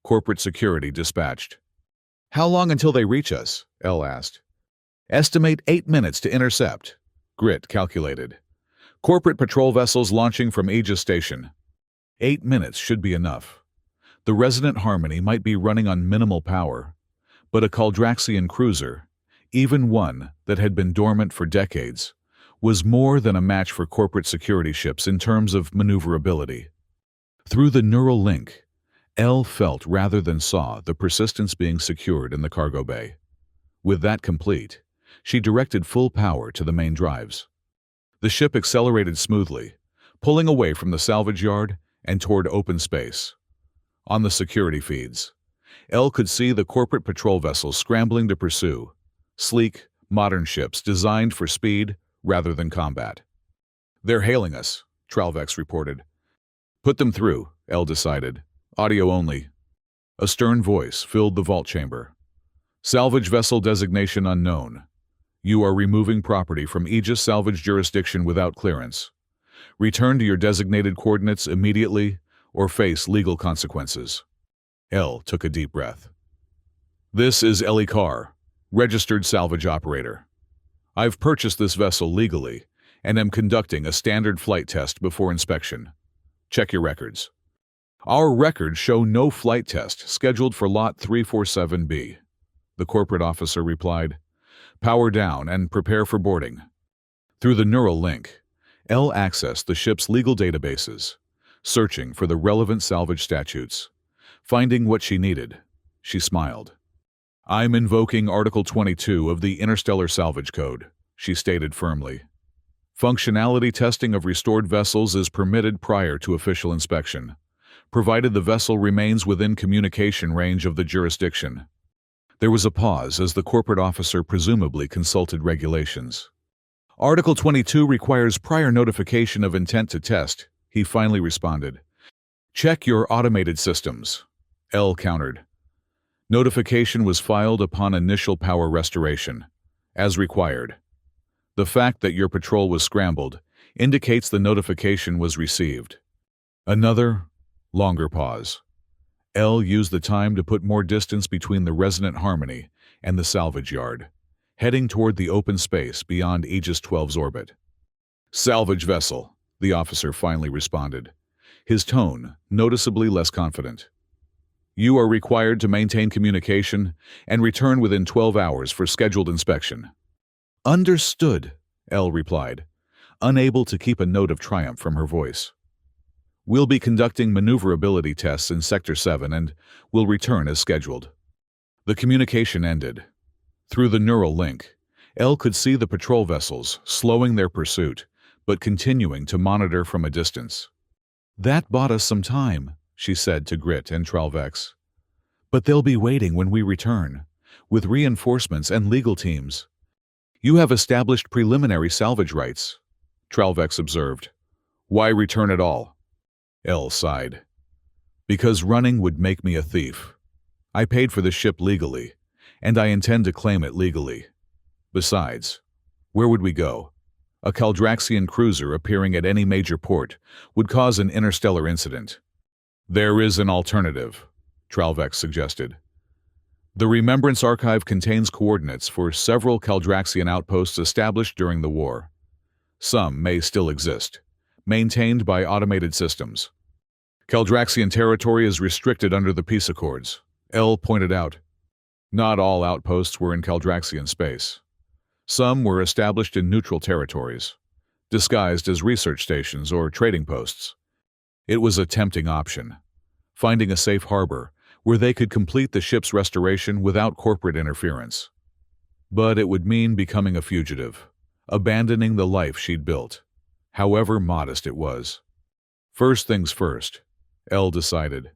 Corporate security dispatched. "How long until they reach us?" L asked. "Estimate 8 minutes to intercept," Grit calculated. "Corporate patrol vessels launching from Aegis Station. 8 minutes should be enough. The resonant harmony might be running on minimal power, but a Caldraxian cruiser, even one that had been dormant for decades, was more than a match for corporate security ships in terms of maneuverability. Through the neural link, L felt rather than saw the persistence being secured in the cargo bay. With that complete, she directed full power to the main drives. The ship accelerated smoothly, pulling away from the salvage yard and toward open space. On the security feeds, L could see the corporate patrol vessels scrambling to pursue, sleek, modern ships designed for speed rather than combat. "They're hailing us," Tralvex reported. "Put them through," L decided. "Audio only." A stern voice filled the vault chamber. "Salvage vessel designation unknown. You are removing property from Aegis salvage jurisdiction without clearance. Return to your designated coordinates immediately or face legal consequences." L took a deep breath. "This is Ellie Carr, registered salvage operator. I've purchased this vessel legally and am conducting a standard flight test before inspection. Check your records." "Our records show no flight test scheduled for Lot 347B," the corporate officer replied. "Power down and prepare for boarding." Through the neural link, L accessed the ship's legal databases, searching for the relevant salvage statutes. Finding what she needed, she smiled. "I'm invoking Article 22 of the Interstellar Salvage Code," she stated firmly. "Functionality testing of restored vessels is permitted prior to official inspection, provided the vessel remains within communication range of the jurisdiction." There was a pause as the corporate officer presumably consulted regulations. "Article 22 requires prior notification of intent to test," he finally responded. "Check your automated systems," L countered. "Notification was filed upon initial power restoration, as required. The fact that your patrol was scrambled indicates the notification was received." Another, longer pause. L used the time to put more distance between the resonant harmony and the salvage yard, heading toward the open space beyond Aegis 12's orbit. "Salvage vessel," the officer finally responded, his tone noticeably less confident. "You are required to maintain communication and return within 12 hours for scheduled inspection." "Understood," L replied, unable to keep a note of triumph from her voice. "We'll be conducting maneuverability tests in Sector 7 and will return as scheduled." The communication ended. Through the neural link, L could see the patrol vessels slowing their pursuit, but continuing to monitor from a distance. "That bought us some time," she said to Grit and Tralvex. "But they'll be waiting when we return, with reinforcements and legal teams." "You have established preliminary salvage rights," Tralvex observed. "Why return at all?" L sighed. "Because running would make me a thief. I paid for the ship legally, and I intend to claim it legally. Besides, where would we go? A Caldraxian cruiser appearing at any major port would cause an interstellar incident." "There is an alternative," Tralvex suggested. "The Remembrance Archive contains coordinates for several Caldraxian outposts established during the war. Some may still exist, maintained by automated systems. Caldraxian territory is restricted under the peace accords," L pointed out. "Not all outposts were in Caldraxian space. Some were established in neutral territories, disguised as research stations or trading posts. It was a tempting option, finding a safe harbor where they could complete the ship's restoration without corporate interference. But it would mean becoming a fugitive, abandoning the life she'd built, however modest it was. First things first, L decided.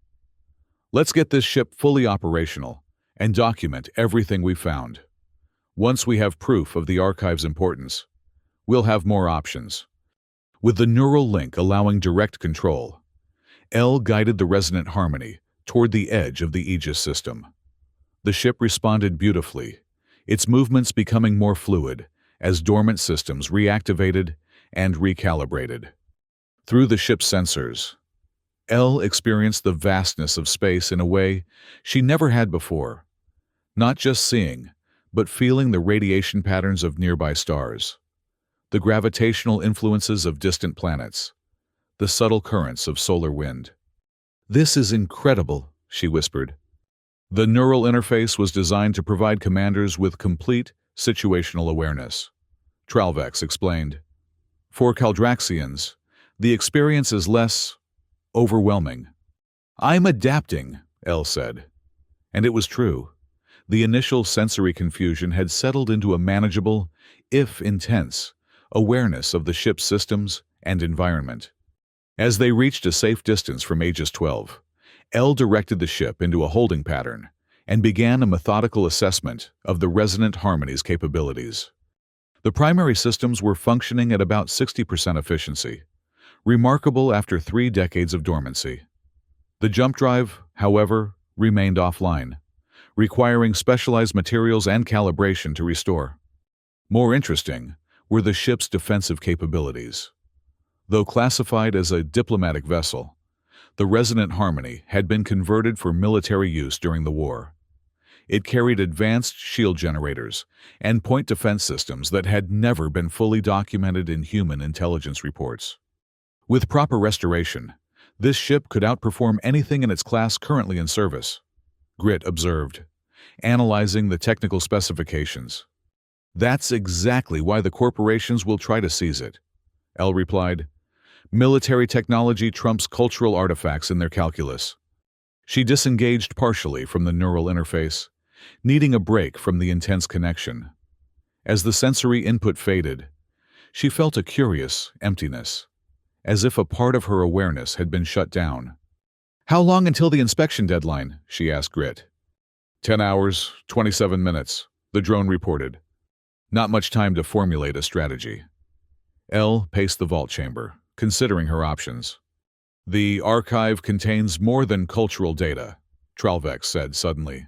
Let's get this ship fully operational and document everything we found. Once we have proof of the archive's importance, we'll have more options. With the neural link allowing direct control, L guided the resonant harmony toward the edge of the Aegis system. The ship responded beautifully, its movements becoming more fluid as dormant systems reactivated and recalibrated. Through the ship's sensors, Elle experienced the vastness of space in a way she never had before, not just seeing, but feeling the radiation patterns of nearby stars, the gravitational influences of distant planets, the subtle currents of solar wind. "This is incredible," she whispered. The neural interface was designed to provide commanders with complete situational awareness. Tralvex explained. For Caldraxians, the experience is less overwhelming. "I'm adapting," Elle said. And it was true. The initial sensory confusion had settled into a manageable, if intense, awareness of the ship's systems and environment. As they reached a safe distance from Aegis 12, Elle directed the ship into a holding pattern and began a methodical assessment of the resonant harmony's capabilities. The primary systems were functioning at about 60% efficiency, remarkable after 3 decades of dormancy. The jump drive, however, remained offline, requiring specialized materials and calibration to restore. More interesting were the ship's defensive capabilities. Though classified as a diplomatic vessel, the resonant harmony had been converted for military use during the war. It carried advanced shield generators and point defense systems that had never been fully documented in human intelligence reports. With proper restoration, this ship could outperform anything in its class currently in service, Grit observed, analyzing the technical specifications. "That's exactly why the corporations will try to seize it," Elle replied. "Military technology trumps cultural artifacts in their calculus." She disengaged partially from the neural interface, needing a break from the intense connection. As the sensory input faded, she felt a curious emptiness, as if a part of her awareness had been shut down. "How long until the inspection deadline?" she asked Grit. 10 hours, 27 minutes, the drone reported. Not much time to formulate a strategy. Elle paced the vault chamber, considering her options. "The archive contains more than cultural data," Tralvex said suddenly.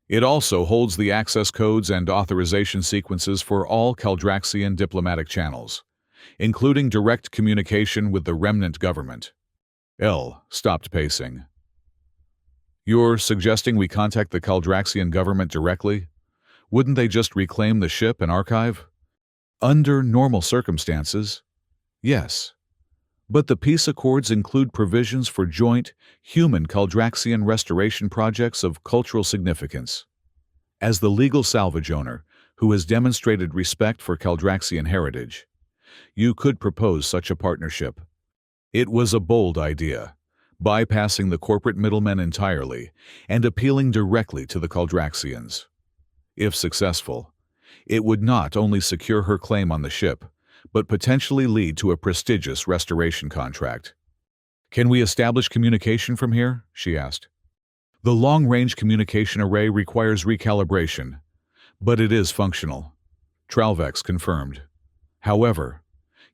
"It also holds the access codes and authorization sequences for all Caldraxian diplomatic channels, including direct communication with the remnant government." Elle stopped pacing. "You're suggesting we contact the Caldraxian government directly? Wouldn't they just reclaim the ship and archive?" "Under normal circumstances, yes. But the peace accords include provisions for joint, human Caldraxian restoration projects of cultural significance. As the legal salvage owner who has demonstrated respect for Caldraxian heritage, you could propose such a partnership." It was a bold idea, bypassing the corporate middlemen entirely and appealing directly to the Caldraxians. If successful, it would not only secure her claim on the ship, but potentially lead to a prestigious restoration contract. "Can we establish communication from here?" she asked. "The long-range communication array requires recalibration, but it is functional," Tralvex confirmed. "However,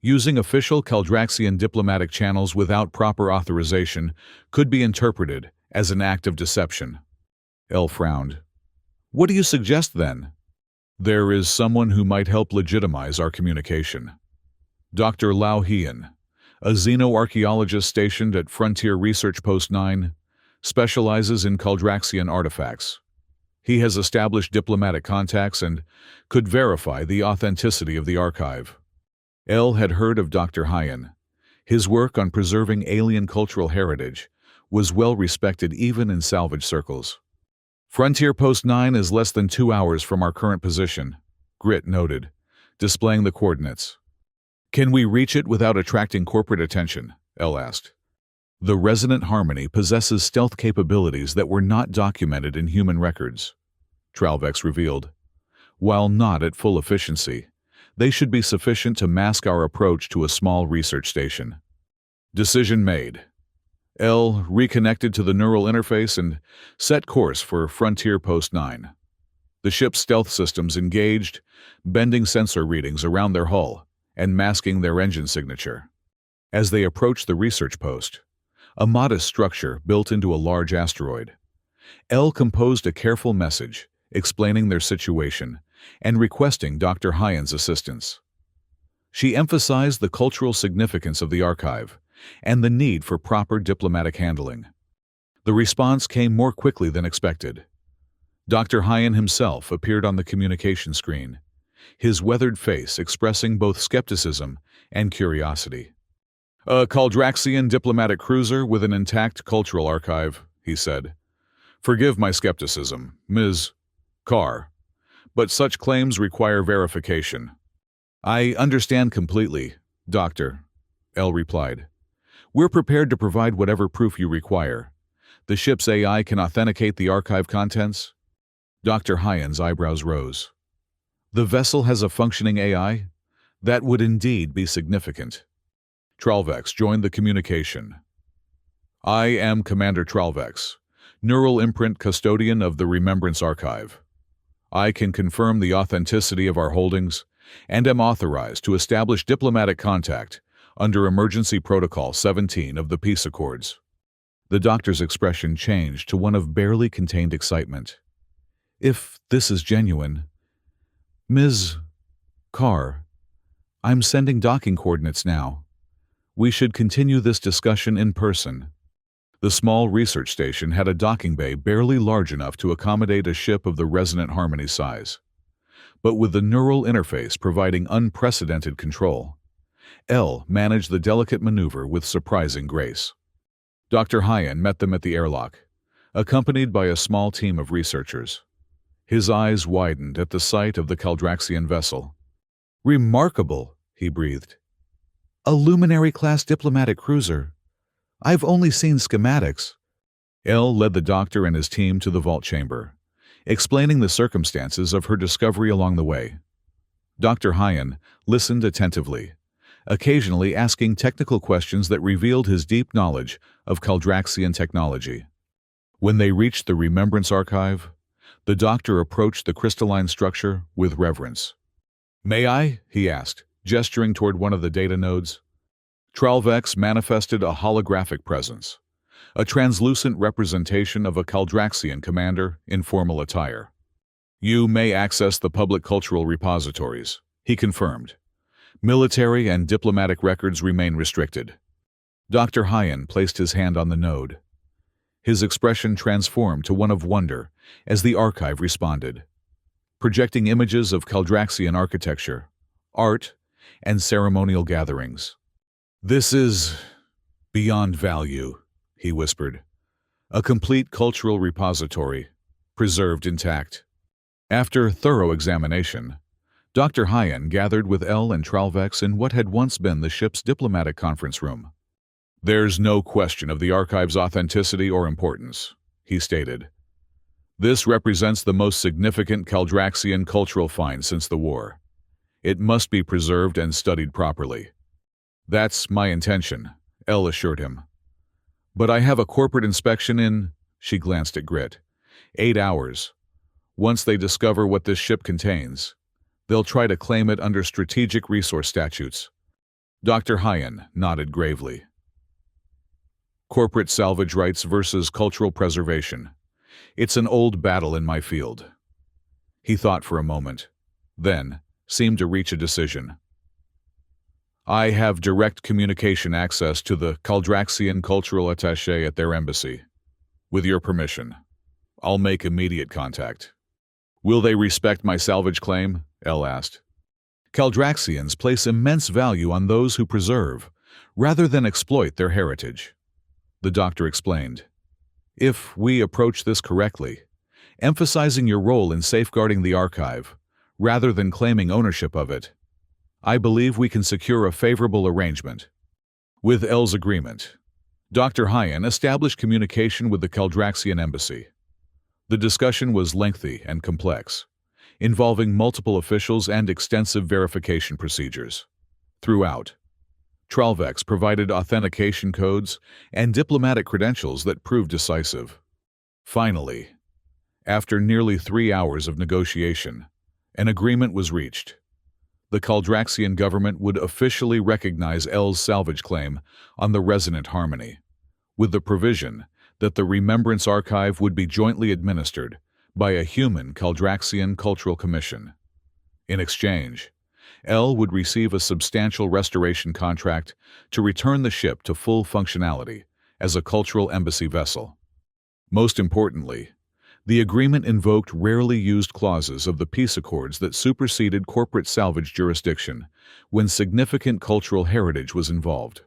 using official Caldraxian diplomatic channels without proper authorization could be interpreted as an act of deception." Elle frowned. "What do you suggest then?" "There is someone who might help legitimize our communication. Dr. Lao Hien, a xenoarchaeologist stationed at Frontier Research Post 9, specializes in Caldraxian artifacts. He has established diplomatic contacts and could verify the authenticity of the archive." Elle had heard of Dr. Hien. His work on preserving alien cultural heritage was well respected even in salvage circles. "Frontier Post 9 is less than 2 hours from our current position," Grit noted, displaying the coordinates. "Can we reach it without attracting corporate attention?" Elle asked. "The resonant harmony possesses stealth capabilities that were not documented in human records," Tralvex revealed. "While not at full efficiency, they should be sufficient to mask our approach to a small research station." Decision made. Elle reconnected to the neural interface and set course for Frontier Post 9. The ship's stealth systems engaged, bending sensor readings around their hull and masking their engine signature. As they approached the research post, a modest structure built into a large asteroid, L composed a careful message explaining their situation and requesting Dr. Hyan's assistance. She emphasized the cultural significance of the archive and the need for proper diplomatic handling. The response came more quickly than expected. Dr. Hyan himself appeared on the communication screen, his weathered face expressing both skepticism and curiosity. "A Caldraxian diplomatic cruiser with an intact cultural archive," he said. "Forgive my skepticism, Ms. Carr, but such claims require verification." "I understand completely, Doctor," L replied. "We're prepared to provide whatever proof you require. The ship's AI can authenticate the archive contents?" Dr. Hyan's eyebrows rose. "The vessel has a functioning AI? That would indeed be significant." Tralvex joined the communication. "I am Commander Tralvex, Neural Imprint Custodian of the Remembrance Archive. I can confirm the authenticity of our holdings and am authorized to establish diplomatic contact under Emergency Protocol 17 of the Peace Accords." The doctor's expression changed to one of barely contained excitement. "If this is genuine, Ms. Carr, I'm sending docking coordinates now. We should continue this discussion in person." The small research station had a docking bay barely large enough to accommodate a ship of the Resonant Harmony size. But with the neural interface providing unprecedented control, L managed the delicate maneuver with surprising grace. Dr. Hyan met them at the airlock, accompanied by a small team of researchers. His eyes widened at the sight of the Caldraxian vessel. "Remarkable," he breathed. "A Luminary-class diplomatic cruiser. I've only seen schematics." L led the doctor and his team to the vault chamber, explaining the circumstances of her discovery along the way. Dr. Hyan listened attentively, occasionally asking technical questions that revealed his deep knowledge of Caldraxian technology. When they reached the Remembrance Archive, the doctor approached the crystalline structure with reverence. "May I?" he asked, gesturing toward one of the data nodes. Tralvex manifested a holographic presence, a translucent representation of a Caldraxian commander in formal attire. "You may access the public cultural repositories," he confirmed. "Military and diplomatic records remain restricted." Dr. Hyan placed his hand on the node. His expression transformed to one of wonder as the archive responded, projecting images of Caldraxian architecture, art, and ceremonial gatherings. "This is beyond value," he whispered. "A complete cultural repository, preserved intact." After thorough examination, Dr. Hyan gathered with L and Tralvex in what had once been the ship's diplomatic conference room. "There's no question of the archive's authenticity or importance," he stated. "This represents the most significant Caldraxian cultural find since the war. It must be preserved and studied properly." "That's my intention," L assured him. "But I have a corporate inspection in," she glanced at Grit, "8 hours. Once they discover what this ship contains, they'll try to claim it under strategic resource statutes." Dr. Hyan nodded gravely. "Corporate salvage rights versus cultural preservation. It's an old battle in my field." He thought for a moment, then seemed to reach a decision. "I have direct communication access to the Caldraxian cultural attaché at their embassy. With your permission, I'll make immediate contact." "Will they respect my salvage claim?" L asked. "Caldraxians place immense value on those who preserve, rather than exploit their heritage," the doctor explained. "If we approach this correctly, emphasizing your role in safeguarding the archive, rather than claiming ownership of it, I believe we can secure a favorable arrangement." With L's agreement, Dr. Hyan established communication with the Caldraxian embassy. The discussion was lengthy and complex, involving multiple officials and extensive verification procedures. Throughout, Tralvex provided authentication codes and diplomatic credentials that proved decisive. Finally, after nearly 3 hours of negotiation, an agreement was reached. the Caldraxian government would officially recognize L's salvage claim on the resonant harmony, with the provision that the Remembrance Archive would be jointly administered by a human Caldraxian Cultural Commission. In exchange, L would receive a substantial restoration contract to return the ship to full functionality as a cultural embassy vessel. Most importantly, the agreement invoked rarely used clauses of the peace accords that superseded corporate salvage jurisdiction when significant cultural heritage was involved.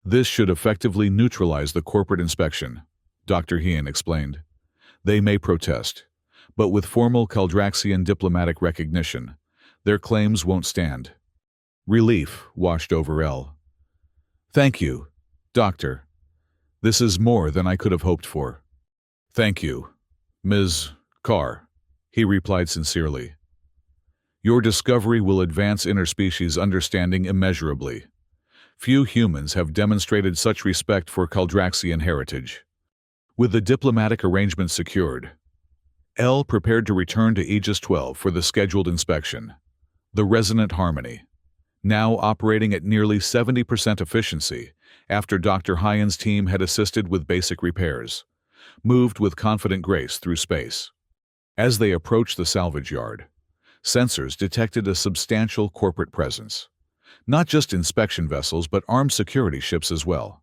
This should effectively neutralize the corporate inspection, Dr. Hean explained. They may protest, but with formal Caldraxian diplomatic recognition, their claims won't stand. Relief washed over L. Thank you, Doctor. This is more than I could have hoped for. Thank you, Ms. Carr, he replied sincerely. Your discovery will advance interspecies understanding immeasurably. Few humans have demonstrated such respect for Caldraxian heritage. With the diplomatic arrangements secured, L prepared to return to Aegis 12 for the scheduled inspection. The resonant harmony, now operating at nearly 70% efficiency after Dr. Hyan's team had assisted with basic repairs, moved with confident grace through space. As they approached the salvage yard, sensors detected a substantial corporate presence. Not just inspection vessels, but armed security ships as well.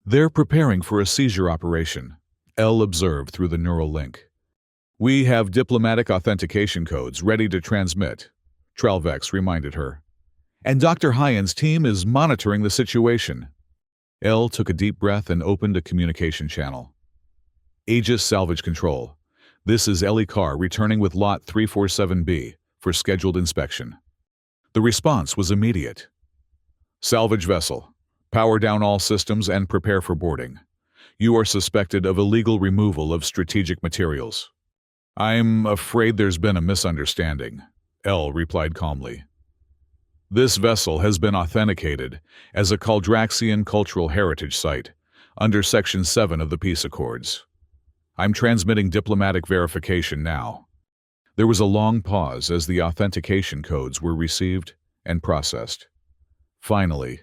They're preparing for a seizure operation, L observed through the neural link. We have diplomatic authentication codes ready to transmit, Tralvex reminded her. And Dr. Hyan's team is monitoring the situation. L took a deep breath and opened a communication channel. Aegis Salvage Control. This is Ellie Carr returning with Lot 347B for scheduled inspection. The response was immediate. Salvage vessel. Power down all systems and prepare for boarding. You are suspected of illegal removal of strategic materials. I'm afraid there's been a misunderstanding, L replied calmly. This vessel has been authenticated as a Caldraxian cultural heritage site under Section 7 of the Peace Accords. I'm transmitting diplomatic verification now. There was a long pause as the authentication codes were received and processed. Finally,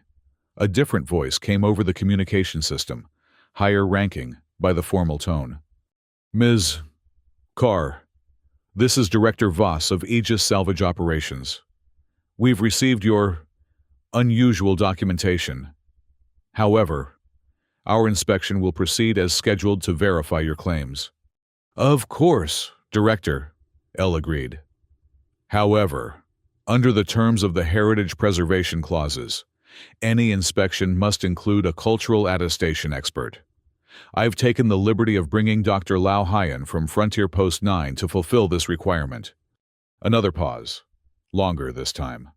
a different voice came over the communication system, higher ranking by the formal tone. Ms. Carr, this is Director Voss of Aegis Salvage Operations. We've received your unusual documentation. However, our inspection will proceed as scheduled to verify your claims. Of course, Director, L agreed. However, under the terms of the Heritage Preservation Clauses, any inspection must include a cultural attestation expert. I've taken the liberty of bringing Dr. Lao Hyan from Frontier Post 9 to fulfill this requirement. Another pause, longer this time.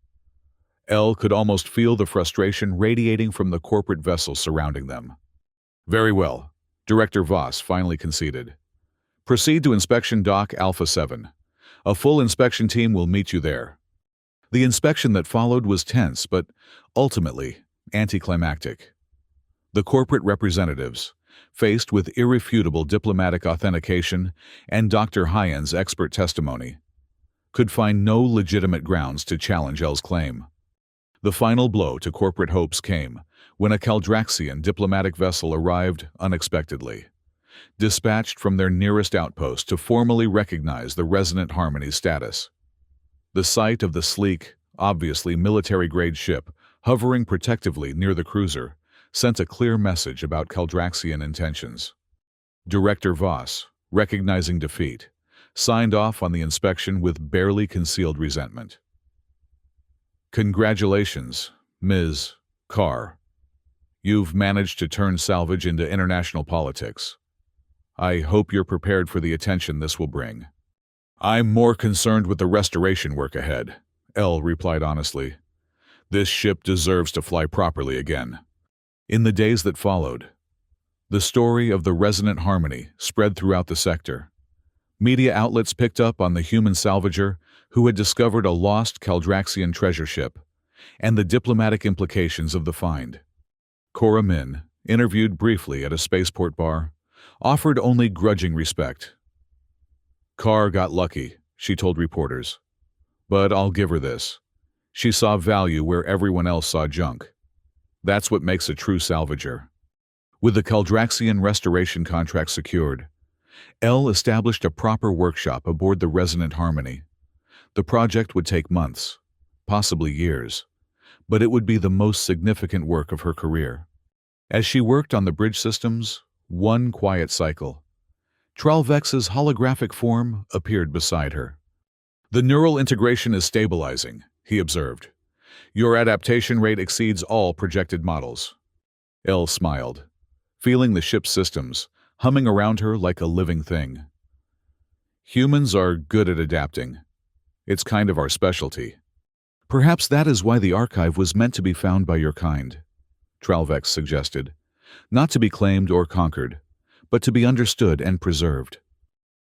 L could almost feel the frustration radiating from the corporate vessels surrounding them. Very well, Director Voss finally conceded. Proceed to Inspection Dock Alpha 7. A full inspection team will meet you there. The inspection that followed was tense, but ultimately anticlimactic. The corporate representatives, faced with irrefutable diplomatic authentication and Dr. Hyan's expert testimony, could find no legitimate grounds to challenge L's claim. The final blow to corporate hopes came when a Caldraxian diplomatic vessel arrived unexpectedly, dispatched from their nearest outpost to formally recognize the resonant harmony's status. The sight of the sleek, obviously military-grade ship hovering protectively near the cruiser sent a clear message about Caldraxian intentions. Director Voss, recognizing defeat, signed off on the inspection with barely concealed resentment. Congratulations, Ms. Carr. You've managed to turn salvage into international politics. I hope you're prepared for the attention this will bring. I'm more concerned with the restoration work ahead, L replied honestly. This ship deserves to fly properly again. In the days that followed, the story of the resonant harmony spread throughout the sector. Media outlets picked up on the human salvager who had discovered a lost Caldraxian treasure ship and the diplomatic implications of the find. Cora Min, interviewed briefly at a spaceport bar, offered only grudging respect. Carr got lucky, she told reporters. But I'll give her this. She saw value where everyone else saw junk. That's what makes a true salvager. With the Caldraxian restoration contract secured, Elle established a proper workshop aboard the Resonant Harmony. The project would take months, possibly years, but it would be the most significant work of her career. As she worked on the bridge systems, one quiet cycle, Tralvex's holographic form appeared beside her. "The neural integration is stabilizing," he observed. "Your adaptation rate exceeds all projected models." Elle smiled, feeling the ship's systems humming around her like a living thing. "Humans are good at adapting. It's kind of our specialty." "Perhaps that is why the archive was meant to be found by your kind," Tralvex suggested. "Not to be claimed or conquered, but to be understood and preserved."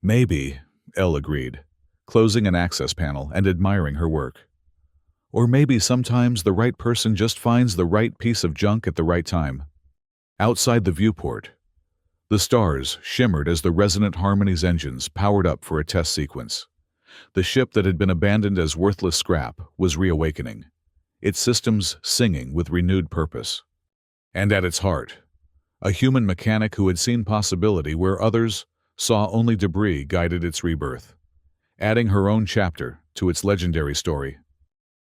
"Maybe," Elle agreed, closing an access panel and admiring her work. "Or maybe sometimes the right person just finds the right piece of junk at the right time." Outside the viewport, the stars shimmered as the Resonant Harmony's engines powered up for a test sequence. The ship that had been abandoned as worthless scrap was reawakening, its systems singing with renewed purpose. And at its heart, a human mechanic who had seen possibility where others saw only debris guided its rebirth, adding her own chapter to its legendary story.